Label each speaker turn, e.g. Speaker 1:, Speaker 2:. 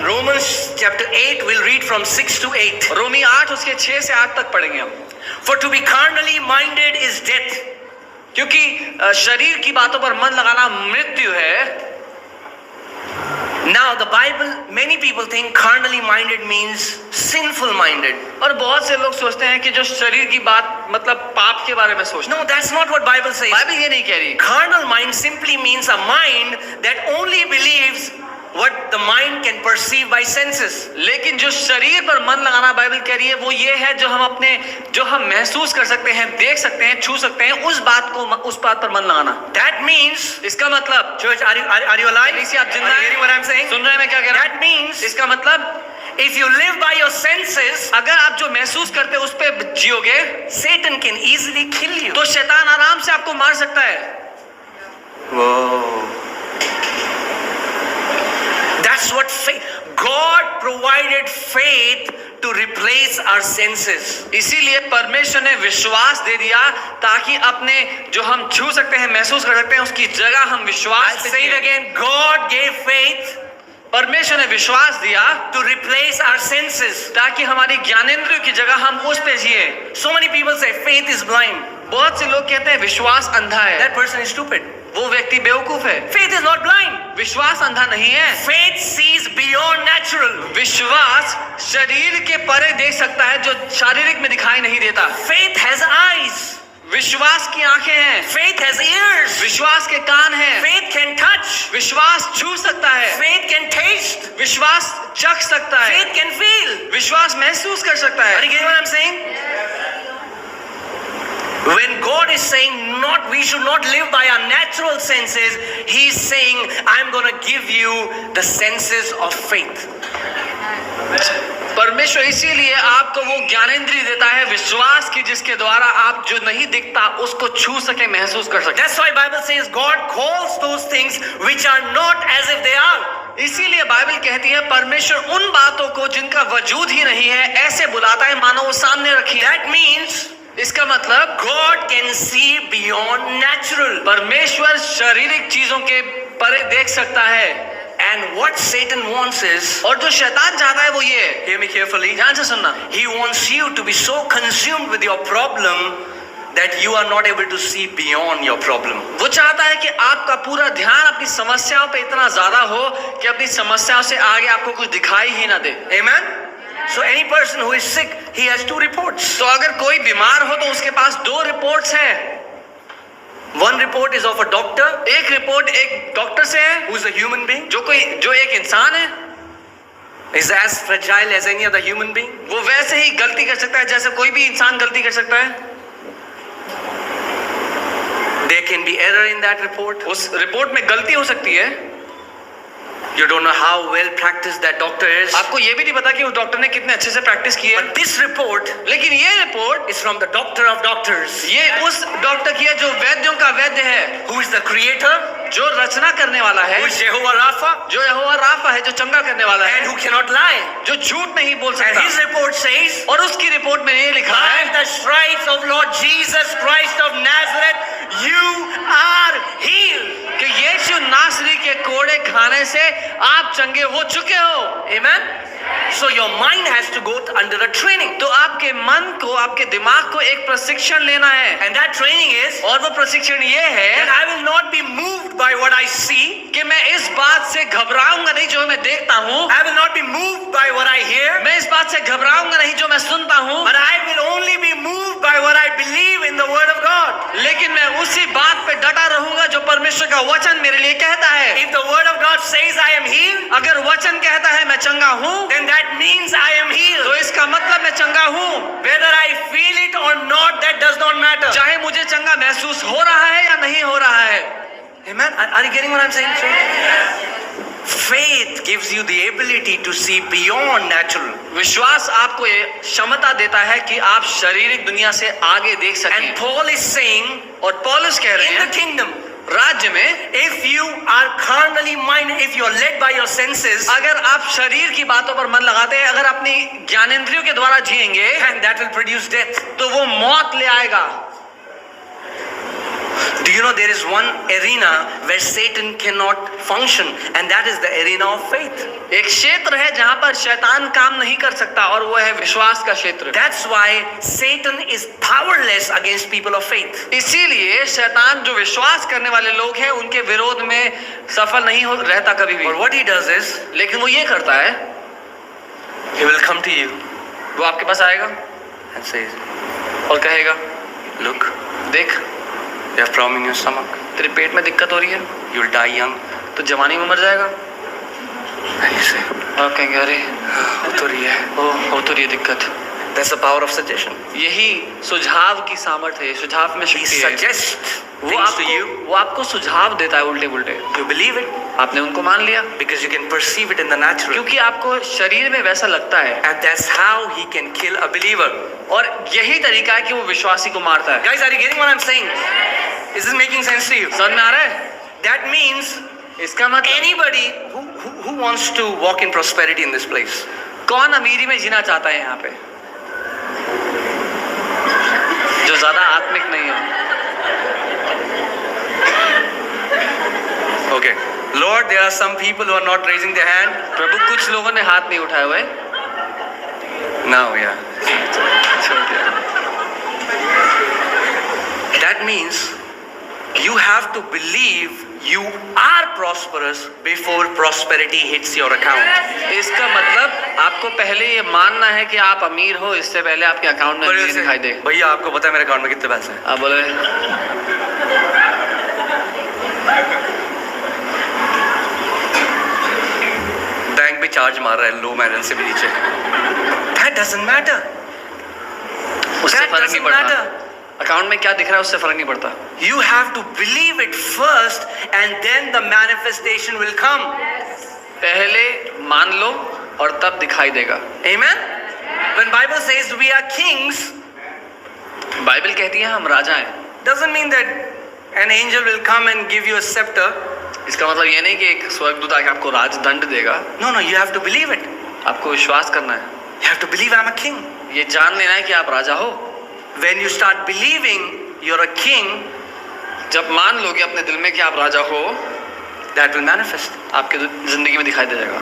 Speaker 1: Romans chapter 8, we'll read from 6 to 8.
Speaker 2: रोमी 8 उसके 6 से 8 तक पढ़ेंगे हम।
Speaker 1: For to be carnally minded is death.
Speaker 2: क्योंकि शरीर की बातों पर मन लगाना मृत्यु है।
Speaker 1: Now the Bible, many people think carnally minded means sinful minded.
Speaker 2: और बहुत से लोग सोचते हैं कि जो शरीर की बात मतलब पाप के बारे में सोचते हैं।
Speaker 1: No, that's not what Bible says.
Speaker 2: Bible ये नहीं कह रही।
Speaker 1: Carnal mind simply means a mind that only believes what the mind can perceive by senses.
Speaker 2: लेकिन जो शरीर पर मन लगाना बाइबल कह रही है वो ये है जो हम महसूस कर सकते हैं, देख सकते हैं, छू सकते हैं, उस बात पर मन लगाना।
Speaker 1: That means,
Speaker 2: इसका मतलब,
Speaker 1: church, are you alive?
Speaker 2: इसी आप जिंदा
Speaker 1: Are you hearing what I'm saying?
Speaker 2: सुन रहे हैं मैं क्या कह रहा हूं?
Speaker 1: That means,
Speaker 2: इसका मतलब,
Speaker 1: if you live by your senses,
Speaker 2: अगर आप जो महसूस करते हैं उस पे जियोगे,
Speaker 1: Satan can easily kill you.
Speaker 2: तो शैतान आराम से आपको मार सकता है।
Speaker 1: Whoa. That's what faith. God provided faith to replace our senses.
Speaker 2: इसीलिए परमेश्वर ने विश्वास दे दिया ताकि अपने जो हम छू सकते हैं, महसूस कर सकते हैं, उसकी जगह हम विश्वास।
Speaker 1: I'll say it again. God gave faith.
Speaker 2: परमेश्वर ने विश्वास दिया
Speaker 1: to replace our senses.
Speaker 2: ताकि हमारी ज्ञानेंद्रियों की जगह हम उस पे जिए।
Speaker 1: So many people say faith is blind.
Speaker 2: बहुत से लोग कहते हैं विश्वास अंधा है।
Speaker 1: That person is stupid.
Speaker 2: वो व्यक्ति बेवकूफ है।
Speaker 1: Faith is not blind.
Speaker 2: विश्वास अंधा नहीं है।
Speaker 1: Faith sees beyond natural.
Speaker 2: विश्वास शरीर के परे देख सकता है जो शारीरिक में दिखाई नहीं देता।
Speaker 1: Faith has eyes.
Speaker 2: विश्वास की आंखें हैं।
Speaker 1: Faith has ears.
Speaker 2: विश्वास के कान हैं।
Speaker 1: Faith can touch.
Speaker 2: विश्वास छू सकता है।
Speaker 1: Faith can taste.
Speaker 2: विश्वास चख सकता है।
Speaker 1: Faith can feel.
Speaker 2: विश्वास महसूस कर सकता
Speaker 1: Are
Speaker 2: है।
Speaker 1: you getting what I'm saying? When God is saying we should not live by our natural senses, He is saying, I'm going to give you the senses of faith.
Speaker 2: परमेश्वर इसीलिए आपको वो ज्ञानेंद्रिय देता है विश्वास की, जिसके द्वारा आप जो नहीं दिखता उसको छू सके, महसूस कर सके।
Speaker 1: That's why Bible says God calls those things which are not as if they are.
Speaker 2: इसीलिए बाइबल कहती है परमेश्वर उन बातों को जिनका वजूद ही नहीं है ऐसे बुलाता है मानो वो सामने रखी है।
Speaker 1: That means
Speaker 2: इसका मतलब
Speaker 1: God can see beyond natural.
Speaker 2: परमेश्वर शारीरिक चीजों के परे देख सकता है।
Speaker 1: And what Satan wants is,
Speaker 2: और जो शैतान चाहता है वो ये,
Speaker 1: hear me carefully,
Speaker 2: ध्यान से सुनना,
Speaker 1: he wants you to be so consumed with your problem that you are not able to see beyond your problem.
Speaker 2: वो चाहता है कि आपका पूरा ध्यान अपनी समस्याओं पे इतना ज्यादा हो कि अपनी समस्याओं से आगे आपको कुछ दिखाई ही ना दे।
Speaker 1: Amen? So any person who is sick, he has two reports.
Speaker 2: तो अगर कोई बीमार हो तो उसके पास दो रिपोर्ट्स हैं।
Speaker 1: One report is of a doctor,
Speaker 2: एक रिपोर्ट एक डॉक्टर से है
Speaker 1: who is a human being,
Speaker 2: जो एक इंसान है,
Speaker 1: is as fragile as any other human being.
Speaker 2: वो वैसे ही गलती कर सकता है जैसे कोई भी इंसान गलती कर सकता है।
Speaker 1: There can be error in that report.
Speaker 2: उस रिपोर्ट में गलती हो सकती है।
Speaker 1: You don't know how well practiced that doctor is.
Speaker 2: आपको ये भी नहीं पता कि उस डॉक्टर ने कितने अच्छे से प्रैक्टिस की है।
Speaker 1: But this report,
Speaker 2: लेकिन ये report
Speaker 1: is from the doctor of doctors.
Speaker 2: ये उस डॉक्टर की है जो वैद्यों का वैद्य है,
Speaker 1: Who is the creator?
Speaker 2: जो रचना करने वाला है,
Speaker 1: Who is Jehovah Rapha?
Speaker 2: जो यहोवा राफा है, जो चंगा करने वाला है,
Speaker 1: And who cannot lie.
Speaker 2: जो झूठ नहीं बोल
Speaker 1: And
Speaker 2: सकता।
Speaker 1: his report says,
Speaker 2: और उसकी रिपोर्ट में ये लिखा है,
Speaker 1: by the stripes of Lord Jesus Christ of Nazareth, you are healed.
Speaker 2: कि यीशु नासरी के कोड़े खाने से आप चंगे हो चुके हो।
Speaker 1: Amen? So your mind has to go under a training.
Speaker 2: तो आपके मन को, आपके दिमाग को एक प्रशिक्षण लेना है।
Speaker 1: And that training is
Speaker 2: और वो प्रशिक्षण ये
Speaker 1: that
Speaker 2: है
Speaker 1: I will not be moved by what I see.
Speaker 2: कि मैं इस बात से घबराऊंगा नहीं जो मैं देखता हूँ।
Speaker 1: I will not be moved by what I hear.
Speaker 2: मैं इस बात से घबराऊंगा नहीं जो मैं सुनता हूँ।
Speaker 1: But I will only be moved by what I believe in the Word of God.
Speaker 2: लेकिन मैं उसी बात पे डटा रहूंगा जो परमेश्वर का वचन मेरे लिए कहता है।
Speaker 1: If the Word of God says I am healed,
Speaker 2: अगर वचन कहता है मैं चंगा हूँ,
Speaker 1: then that means I am
Speaker 2: तो
Speaker 1: healed.
Speaker 2: इसका मतलब मैं चंगा हूँ।
Speaker 1: Whether I feel it or not, that does not matter.
Speaker 2: चाहे मुझे चंगा महसूस हो रहा है या नहीं हो रहा है।
Speaker 1: Amen? Are you getting what I'm saying, sir? Faith gives you the ability to see beyond natural.
Speaker 2: विश्वास आपको ये क्षमता देता है कि आप शारीरिक दुनिया से आगे देख सकें।
Speaker 1: And Paul is saying,
Speaker 2: और पौलुस कह रहे
Speaker 1: in the
Speaker 2: हैं
Speaker 1: kingdom,
Speaker 2: राज्य में,
Speaker 1: if you are carnally minded, if you are led by your senses,
Speaker 2: अगर आप शरीर की बातों पर मन लगाते हैं, अगर अपनी ज्ञानेंद्रियों के द्वारा जिएंगे,
Speaker 1: and that will produce death.
Speaker 2: तो वो मौत ले आएगा।
Speaker 1: Do you know there is one arena where Satan cannot function, and that is the arena of faith.
Speaker 2: एक क्षेत्र है जहां पर शैतान काम नहीं कर सकता और वो है विश्वास का क्षेत्र।
Speaker 1: That's why Satan is powerless against people of faith.
Speaker 2: इसीलिए शैतान जो विश्वास करने वाले लोग हैं उनके विरोध में सफल नहीं हो रहता कभी भी।
Speaker 1: But what he does is,
Speaker 2: लेकिन वो ये करता है,
Speaker 1: he will come to you
Speaker 2: वो आपके पास आएगा
Speaker 1: and says,
Speaker 2: और कहेगा,
Speaker 1: look,
Speaker 2: देख
Speaker 1: you have problem in your stomach.
Speaker 2: तेरे पेट में दिक्कत हो रही है,
Speaker 1: You will die young.
Speaker 2: तो जवानी में मर जाएगा।
Speaker 1: And you say,
Speaker 2: और कहेंगे अरे
Speaker 1: हो तो रही है.
Speaker 2: हो तो रही है दिक्कत।
Speaker 1: That's the power of suggestion.
Speaker 2: यही सुझाव की सामर्थ्य है, सुझाव में
Speaker 1: He
Speaker 2: शक्ति है।
Speaker 1: suggests
Speaker 2: वो
Speaker 1: things to you.
Speaker 2: आपको सुझाव देता है उल्टे पुल्टे।
Speaker 1: You believe it
Speaker 2: आपने उनको मान लिया
Speaker 1: because you can perceive it in the natural.
Speaker 2: क्योंकि आपको शरीर में वैसा लगता है,
Speaker 1: And that's how he can kill a believer.
Speaker 2: और यही तरीका है कि वो विश्वासी को मारता है।
Speaker 1: Guys, are you getting what I'm saying? Is this making sense to you?
Speaker 2: समझ में आ रहा है?
Speaker 1: That means
Speaker 2: इसका मतलब
Speaker 1: anybody who wants to walk in prosperity in this place.
Speaker 2: कौन अमीरी में जीना चाहता है यहाँ पे, जो ज्यादा आत्मिक नहीं है?
Speaker 1: Okay. Lord, there are some people who are not raising their hand.
Speaker 2: प्रभु, कुछ लोगों ने हाथ नहीं उठाए हुए।
Speaker 1: Now, yeah. That means you have to believe you are prosperous before prosperity hits your account.
Speaker 2: इसका मतलब आपको पहले ये मानना है कि आप अमीर हो, इससे पहले आपके अकाउंट में अमीर दिखाई दे।
Speaker 1: भैया आपको पता है मेरे अकाउंट में कितने पैसे हैं?
Speaker 2: आप बोले
Speaker 1: बैंक भी चार्ज मार रहा है, लो बैलेंस से भी नीचे। That doesn't matter.
Speaker 2: उससे
Speaker 1: That
Speaker 2: फर्क नहीं
Speaker 1: doesn't
Speaker 2: पड़ता।
Speaker 1: matter.
Speaker 2: अकाउंट में क्या दिख रहा है उससे फर्क नहीं पड़ता।
Speaker 1: You have to believe it first, and then the manifestation will come.
Speaker 2: पहले मान लो और तब दिखाई देगा।
Speaker 1: Amen. When Bible says we are kings,
Speaker 2: Bible कहती है हम राजा हैं।
Speaker 1: doesn't mean that an angel will come and give you a scepter.
Speaker 2: इसका मतलब ये नहीं कि एक स्वर्गदूत आके आपको राजदंड देगा।
Speaker 1: No, you have to believe it.
Speaker 2: आपको विश्वास करना है,
Speaker 1: You have to believe I'm a king.
Speaker 2: ये जान लेना है कि आप राजा हो।
Speaker 1: When you start believing you're a king,
Speaker 2: जब मान लोगे अपने दिल में कि आप राजा हो,
Speaker 1: that will manifest.
Speaker 2: आपके जिंदगी में दिखाई दे जाएगा।